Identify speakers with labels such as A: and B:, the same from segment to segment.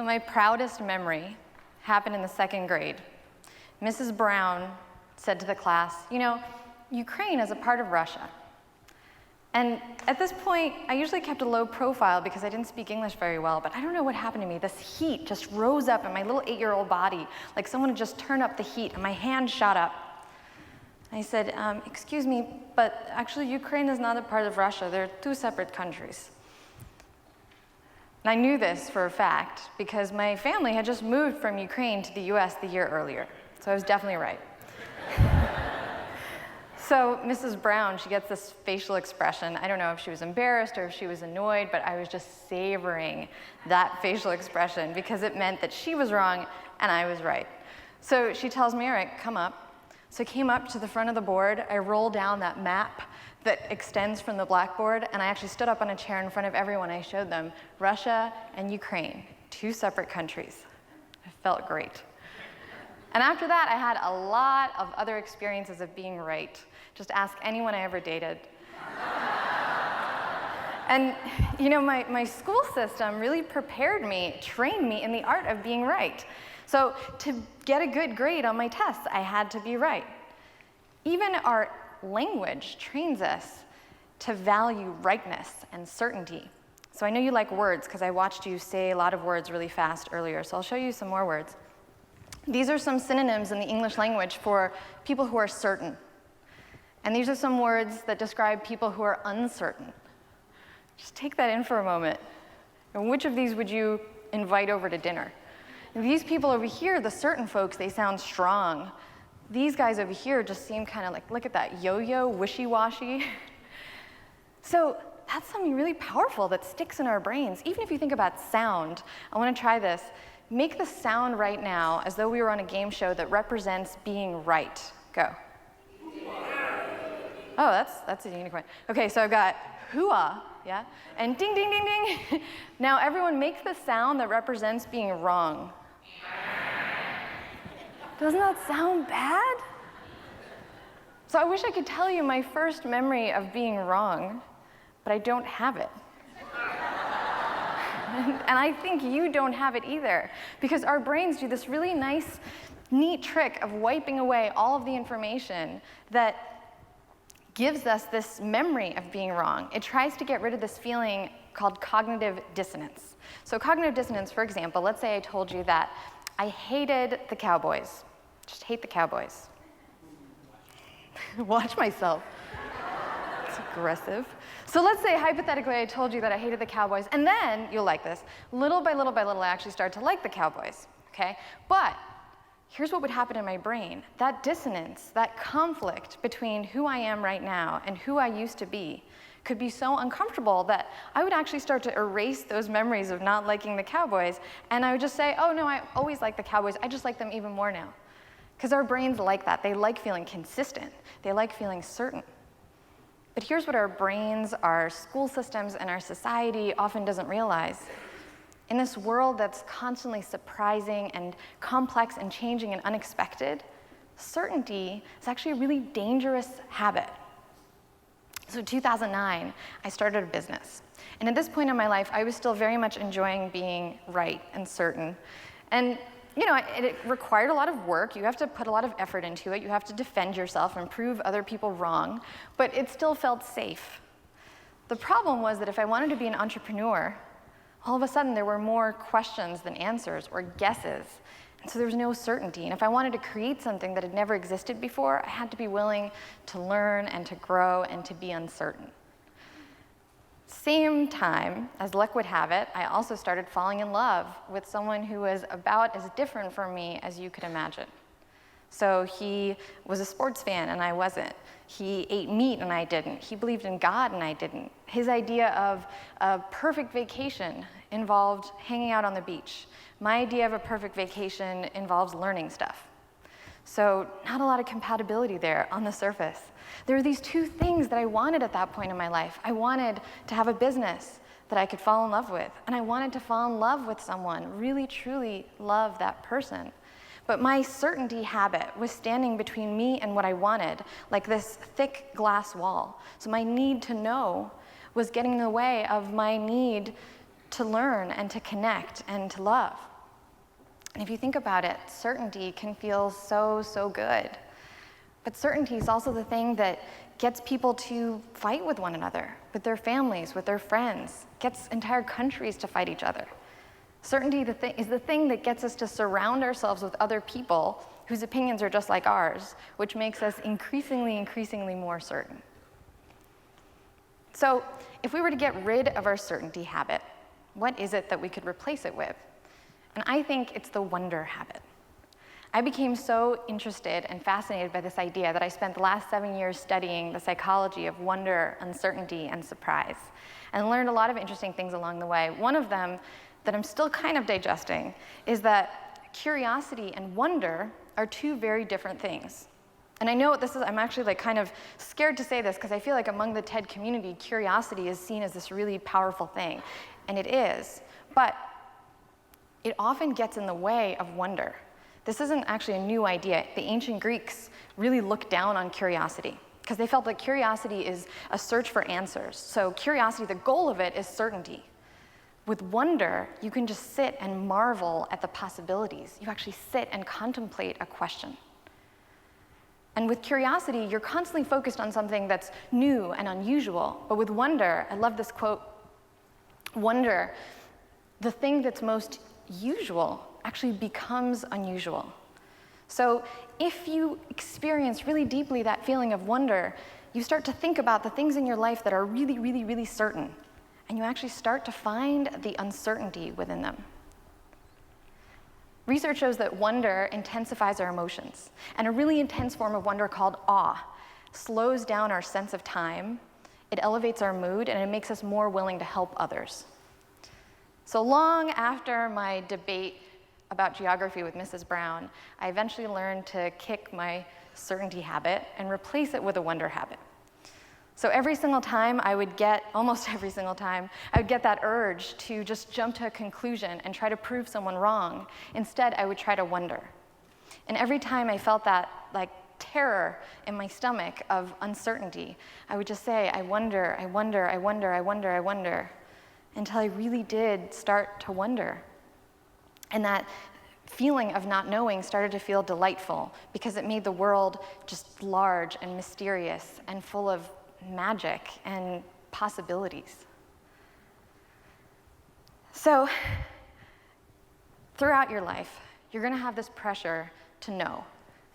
A: So my proudest memory happened in the 2nd grade. Mrs. Brown said to the class, you know, Ukraine is a part of Russia. And at this point, I usually kept a low profile because I didn't speak English very well, but I don't know what happened to me. This heat just rose up in my little 8-year-old body, like someone had just turned up the heat, and my hand shot up. I said, excuse me, but actually Ukraine is not a part of Russia. They're 2 separate countries. And I knew this for a fact because my family had just moved from Ukraine to the US the year earlier. So I was definitely right. So Mrs. Brown, she gets this facial expression. I don't know if she was embarrassed or if she was annoyed, but I was just savoring that facial expression because it meant that she was wrong and I was right. So she tells me, all right, come up. So I came up to the front of the board. I rolled down that map that extends from the blackboard, and I actually stood up on a chair in front of everyone. I showed them Russia and Ukraine, 2 separate countries. It felt great. And after that, I had a lot of other experiences of being right. Just ask anyone I ever dated. And you know, my school system really prepared me, trained me in the art of being right. So to get a good grade on my tests, I had to be right. Even our language trains us to value rightness and certainty. So I know you like words because I watched you say a lot of words really fast earlier, so I'll show you some more words. These are some synonyms in the English language for people who are certain. And these are some words that describe people who are uncertain. Just take that in for a moment. And which of these would you invite over to dinner? And these people over here, the certain folks, they sound strong. These guys over here just seem kind of like, look at that, yo-yo, wishy-washy. So that's something really powerful that sticks in our brains. Even if you think about sound, I want to try this. Make the sound right now as though we were on a game show that represents being right. Go. Oh, that's a unique one. Okay, so I've got hoo-ah, yeah? And ding, ding, ding, ding. Now everyone make the sound that represents being wrong. Doesn't that sound bad? So I wish I could tell you my first memory of being wrong, but I don't have it. And I think you don't have it either, because our brains do this really nice, neat trick of wiping away all of the information that gives us this memory of being wrong. It tries to get rid of this feeling called cognitive dissonance. So cognitive dissonance, for example, let's say I told you that I hated the Cowboys. Just hate the Cowboys. Watch myself. It's aggressive. So let's say, hypothetically, I told you that I hated the Cowboys, and then, you'll like this, little by little by little, I actually started to like the Cowboys, okay? But here's what would happen in my brain. That dissonance, that conflict between who I am right now and who I used to be could be so uncomfortable that I would actually start to erase those memories of not liking the Cowboys, and I would just say, oh no, I always liked the Cowboys, I just like them even more now. Because our brains like that. They like feeling consistent. They like feeling certain. But here's what our brains, our school systems, and our society often doesn't realize. In this world that's constantly surprising and complex and changing and unexpected, certainty is actually a really dangerous habit. So in 2009, I started a business. And at this point in my life, I was still very much enjoying being right and certain. And you know, it required a lot of work. You have to put a lot of effort into it. You have to defend yourself and prove other people wrong. But it still felt safe. The problem was that if I wanted to be an entrepreneur, all of a sudden there were more questions than answers or guesses. And so there was no certainty. And if I wanted to create something that had never existed before, I had to be willing to learn and to grow and to be uncertain. Same time, as luck would have it, I also started falling in love with someone who was about as different from me as you could imagine. So he was a sports fan and I wasn't. He ate meat and I didn't. He believed in God and I didn't. His idea of a perfect vacation involved hanging out on the beach. My idea of a perfect vacation involves learning stuff. So not a lot of compatibility there on the surface. There were these 2 things that I wanted at that point in my life. I wanted to have a business that I could fall in love with, and I wanted to fall in love with someone, really, truly love that person. But my certainty habit was standing between me and what I wanted, like this thick glass wall. So my need to know was getting in the way of my need to learn and to connect and to love. And if you think about it, certainty can feel so, so good. But certainty is also the thing that gets people to fight with one another, with their families, with their friends, gets entire countries to fight each other. Certainty is the thing that gets us to surround ourselves with other people whose opinions are just like ours, which makes us increasingly more certain. So if we were to get rid of our certainty habit, what is it that we could replace it with? And I think it's the wonder habit. I became so interested and fascinated by this idea that I spent the last 7 years studying the psychology of wonder, uncertainty, and surprise, and learned a lot of interesting things along the way. One of them that I'm still kind of digesting is that curiosity and wonder are two very different things. And I know I'm actually like kind of scared to say this because I feel like among the TED community, curiosity is seen as this really powerful thing, and it is, but it often gets in the way of wonder. This isn't actually a new idea. The ancient Greeks really looked down on curiosity because they felt that curiosity is a search for answers. So curiosity, the goal of it is certainty. With wonder, you can just sit and marvel at the possibilities. You actually sit and contemplate a question. And with curiosity, you're constantly focused on something that's new and unusual. But with wonder, I love this quote, wonder, the thing that's most usual actually becomes unusual. So if you experience really deeply that feeling of wonder, you start to think about the things in your life that are really certain, and you actually start to find the uncertainty within them. Research shows that wonder intensifies our emotions, and a really intense form of wonder called awe slows down our sense of time, it elevates our mood, and it makes us more willing to help others. So long after my debate about geography with Mrs. Brown, I eventually learned to kick my certainty habit and replace it with a wonder habit. So every single time almost every single time, I would get that urge to just jump to a conclusion and try to prove someone wrong. Instead, I would try to wonder. And every time I felt that like terror in my stomach of uncertainty, I would just say, I wonder, until I really did start to wonder. And that feeling of not knowing started to feel delightful because it made the world just large and mysterious and full of magic and possibilities. So throughout your life, you're going to have this pressure to know.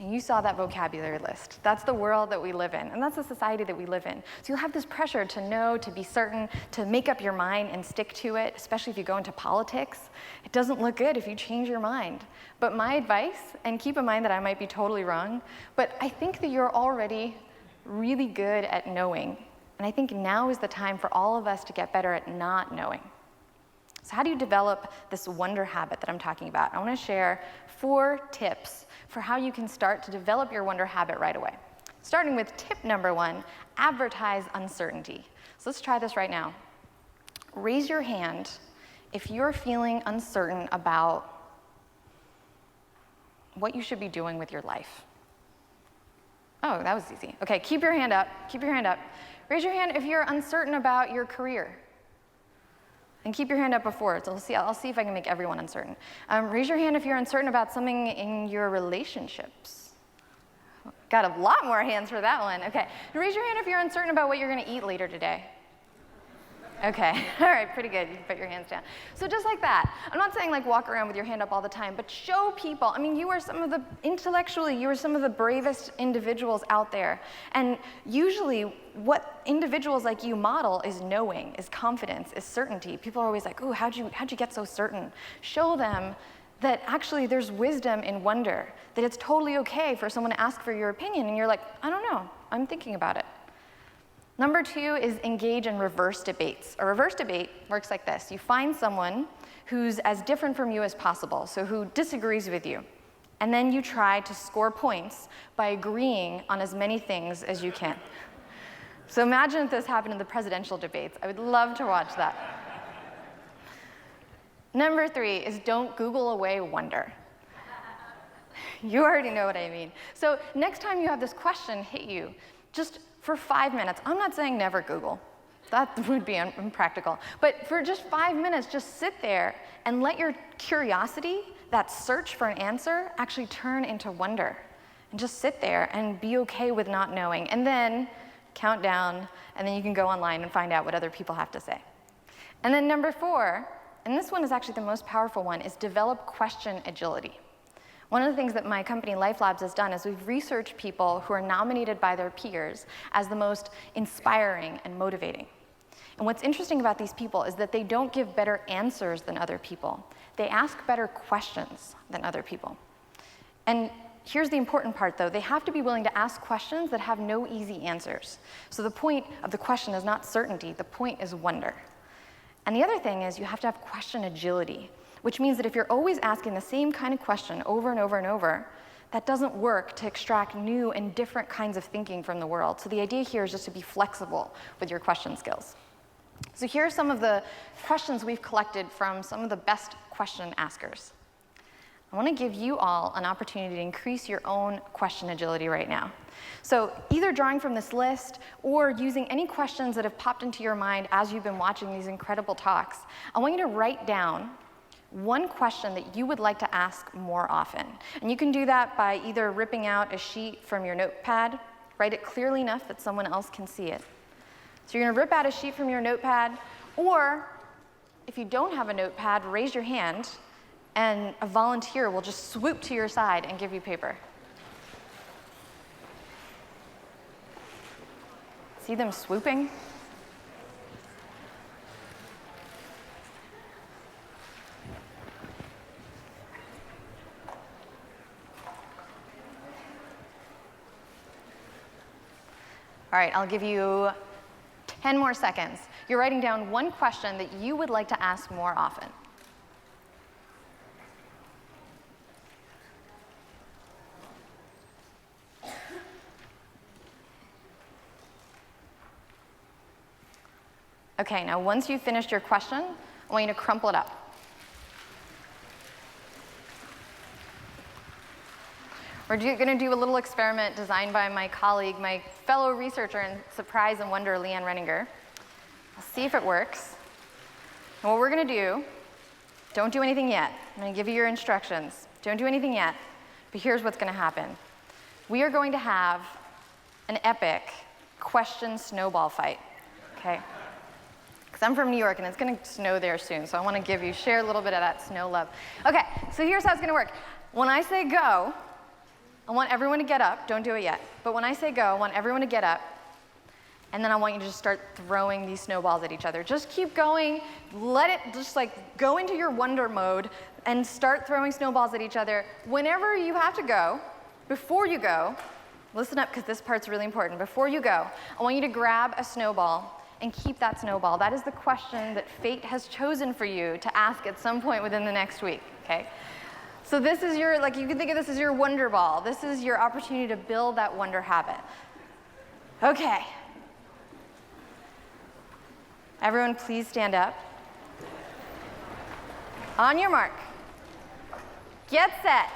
A: And you saw that vocabulary list. That's the world that we live in, and that's the society that we live in. So you'll have this pressure to know, to be certain, to make up your mind and stick to it, especially if you go into politics. It doesn't look good if you change your mind. But my advice, and keep in mind that I might be totally wrong, but I think that you're already really good at knowing. And I think now is the time for all of us to get better at not knowing. So how do you develop this wonder habit that I'm talking about? I want to share 4 tips for how you can start to develop your wonder habit right away. Starting with tip number 1, advertise uncertainty. So let's try this right now. Raise your hand if you're feeling uncertain about what you should be doing with your life. Oh, that was easy. Okay, keep your hand up. Raise your hand if you're uncertain about your career. And keep your hand up before, so I'll see if I can make everyone uncertain. Raise your hand if you're uncertain about something in your relationships. Got a lot more hands for that one. Okay, raise your hand if you're uncertain about what you're gonna eat later today. Okay, all right, pretty good. You can put your hands down. So just like that, I'm not saying like walk around with your hand up all the time, but show people. I mean, you are some of the bravest individuals out there. And usually what individuals like you model is knowing, is confidence, is certainty. People are always like, ooh, how'd you get so certain? Show them that actually there's wisdom in wonder, that it's totally okay for someone to ask for your opinion, and you're like, I don't know, I'm thinking about it. Number 2 is engage in reverse debates. A reverse debate works like this. You find someone who's as different from you as possible, so who disagrees with you, and then you try to score points by agreeing on as many things as you can. So imagine if this happened in the presidential debates. I would love to watch that. Number 3 is don't Google away wonder. You already know what I mean. So next time you have this question hit you, just for 5 minutes, I'm not saying never Google. That would be impractical. But for just 5 minutes, just sit there and let your curiosity, that search for an answer, actually turn into wonder. And just sit there and be okay with not knowing. And then count down, and then you can go online and find out what other people have to say. And then number 4, and this one is actually the most powerful one, is develop question agility. One of the things that my company LifeLabs has done is we've researched people who are nominated by their peers as the most inspiring and motivating. And what's interesting about these people is that they don't give better answers than other people. They ask better questions than other people. And here's the important part, though. They have to be willing to ask questions that have no easy answers. So the point of the question is not certainty. The point is wonder. And the other thing is you have to have question agility, which means that if you're always asking the same kind of question over and over and over, that doesn't work to extract new and different kinds of thinking from the world. So the idea here is just to be flexible with your question skills. So here are some of the questions we've collected from some of the best question askers. I want to give you all an opportunity to increase your own question agility right now. So either drawing from this list or using any questions that have popped into your mind as you've been watching these incredible talks, I want you to write down one question that you would like to ask more often. And you can do that by either ripping out a sheet from your notepad, write it clearly enough that someone else can see it. So you're going to rip out a sheet from your notepad, or if you don't have a notepad, raise your hand, and a volunteer will just swoop to your side and give you paper. See them swooping? All right, I'll give you 10 more seconds. You're writing down one question that you would like to ask more often. Okay, now once you've finished your question, I want you to crumple it up. We're going to do a little experiment designed by my colleague, my fellow researcher in Surprise and Wonder, Leanne Renninger. I'll see if it works. And what we're going to do, don't do anything yet. I'm going to give you your instructions. Don't do anything yet, but here's what's going to happen. We are going to have an epic question snowball fight, okay? Because I'm from New York, and it's going to snow there soon, so I want to share a little bit of that snow love. Okay, so here's how it's going to work. When I say go, I want everyone to get up. Don't do it yet. But when I say go, I want everyone to get up, and then I want you to just start throwing these snowballs at each other. Just keep going. Let it just go into your wonder mode and start throwing snowballs at each other. Whenever you have to go, before you go, listen up because this part's really important. Before you go, I want you to grab a snowball and keep that snowball. That is the question that fate has chosen for you to ask at some point within the next week, okay? So this is your, you can think of this as your wonder ball. This is your opportunity to build that wonder habit. Okay. Everyone, please stand up. On your mark. Get set.